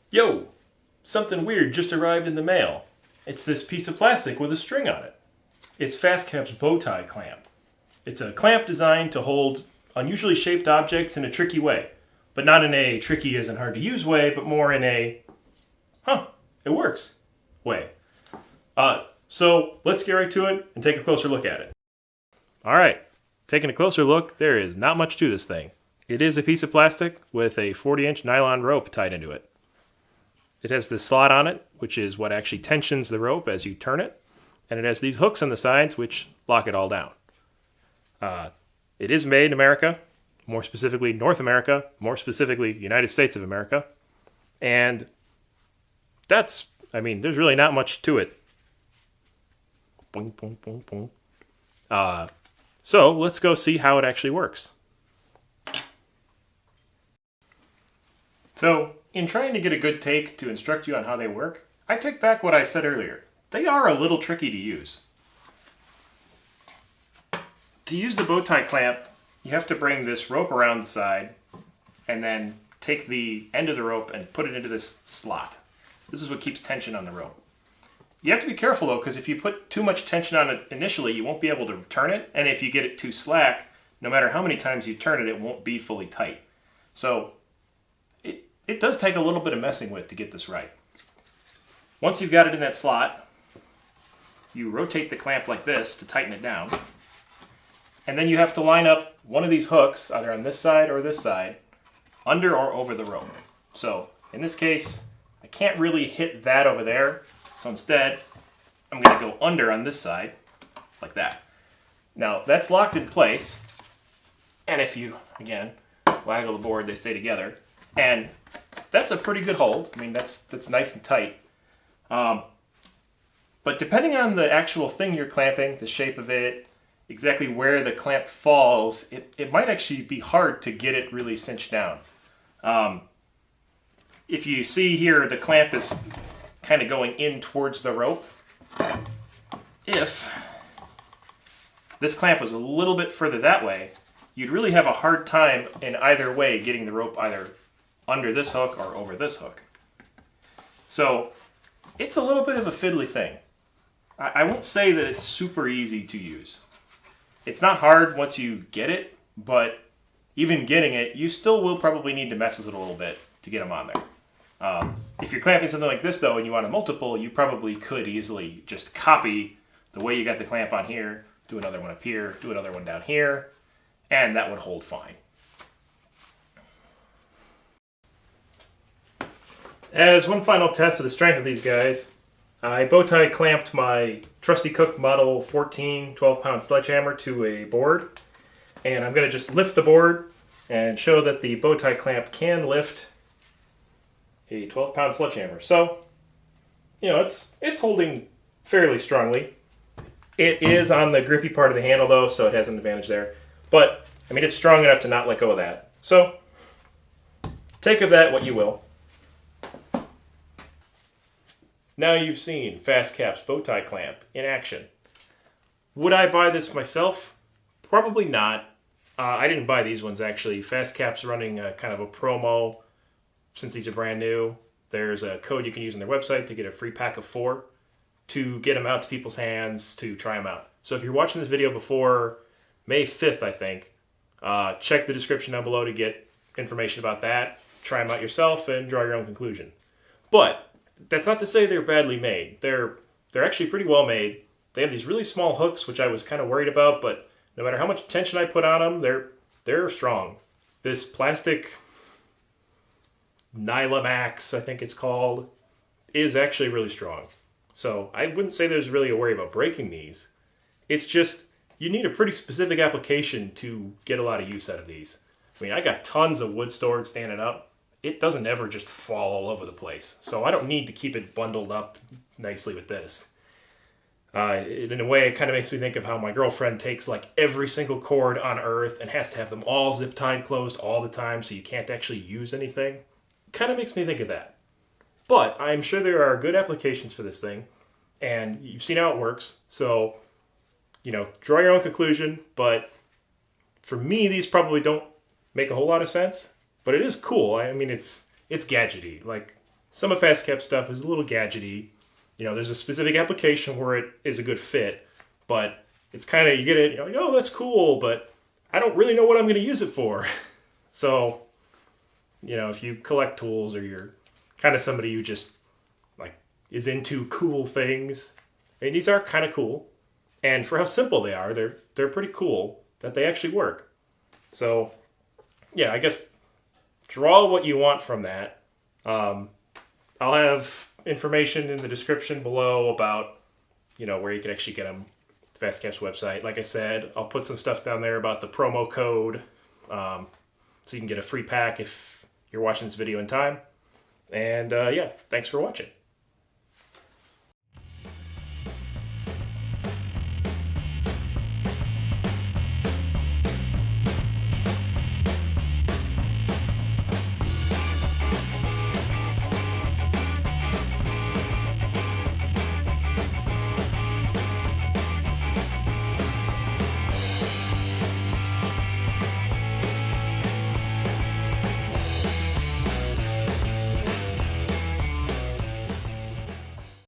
Yo, something weird just arrived in the mail. It's this piece of plastic with a string on it. It's FastCap's BowTie Clamp. It's a clamp designed to hold unusually shaped objects in a tricky way, but not in a tricky as in hard to use way, but more in a, it works way. So let's get right to it and take a closer look at it. All right, taking a closer look, there is not much to this thing. It is a piece of plastic with a 40-inch nylon rope tied into it. It has this slot on it, which is what actually tensions the rope as you turn it, and it has these hooks on the sides which lock it all down. It is made in America, more specifically North America, more specifically United States of America, and there's really not much to it. Boing, boing, boing, boing. So let's go see how it actually works. So, in trying to get a good take to instruct you on how they work, I take back what I said earlier. They are a little tricky to use. To use the BowTie clamp, you have to bring this rope around the side and then take the end of the rope and put it into this slot. This is what keeps tension on the rope. You have to be careful though, because if you put too much tension on it initially, you won't be able to turn it, and if you get it too slack, no matter how many times you turn it, it won't be fully tight. So it does take a little bit of messing with to get this right. Once you've got it in that slot, you rotate the clamp like this to tighten it down. And then you have to line up one of these hooks, either on this side or this side, under or over the rope. So in this case, I can't really hit that over there. So instead, I'm going to go under on this side, like that. Now that's locked in place. And if you, again, waggle the board, they stay together. And that's a pretty good hold. I mean, that's nice and tight. But depending on the actual thing you're clamping, the shape of it, exactly where the clamp falls, it might actually be hard to get it really cinched down. If you see here, the clamp is kind of going in towards the rope. If this clamp was a little bit further that way, you'd really have a hard time in either way getting the rope either under this hook or over this hook. So it's a little bit of a fiddly thing. I won't say that it's super easy to use. It's not hard once you get it, but even getting it, you still will probably need to mess with it a little bit to get them on there. If you're clamping something like this though and you want a multiple, you probably could easily just copy the way you got the clamp on here, do another one up here, do another one down here, and that would hold fine. As one final test of the strength of these guys, I BowTie clamped my trusty Cook Model 14 12-pound sledgehammer to a board, and I'm going to just lift the board and show that the BowTie clamp can lift a 12-pound sledgehammer. So, you know, it's holding fairly strongly. It is on the grippy part of the handle though, so it has an advantage there. But, I mean, it's strong enough to not let go of that. So, take of that what you will. Now you've seen FastCap's BowTie Clamp in action. Would I buy this myself? Probably not. I didn't buy these ones actually. FastCap's running a kind of a promo since these are brand new. There's a code you can use on their website to get a free pack of 4 to get them out to people's hands to try them out. So if you're watching this video before May 5th, I think, check the description down below to get information about that. Try them out yourself and draw your own conclusion. But that's not to say they're badly made. They're actually pretty well made. They have these really small hooks, which I was kind of worried about, but no matter how much tension I put on them, they're strong. This plastic Nylamax, I think it's called, is actually really strong. So I wouldn't say there's really a worry about breaking these. It's just you need a pretty specific application to get a lot of use out of these. I mean, I got tons of wood stored standing up. It doesn't ever just fall all over the place. So I don't need to keep it bundled up nicely with this. In a way, it kind of makes me think of how my girlfriend takes like every single cord on earth and has to have them all zip tied closed all the time so you can't actually use anything. Kind of makes me think of that. But I'm sure there are good applications for this thing, and you've seen how it works. So, you know, draw your own conclusion, but for me, these probably don't make a whole lot of sense. But it is cool. I mean, it's gadgety. Like, Some of FastCap stuff is a little gadgety. You know, there's a specific application where it is a good fit, but it's kind of, you get it, you're like, oh, that's cool, but I don't really know what I'm going to use it for. So, you know, if you collect tools or you're kind of somebody who just like is into cool things, and these are kind of cool. And for how simple they are, they're pretty cool that they actually work. So, yeah, I guess draw what you want from that. I'll have information in the description below about, you know, where you can actually get them. FastCap's website. Like I said, I'll put some stuff down there about the promo code, so you can get a free pack if you're watching this video in time. And yeah, thanks for watching.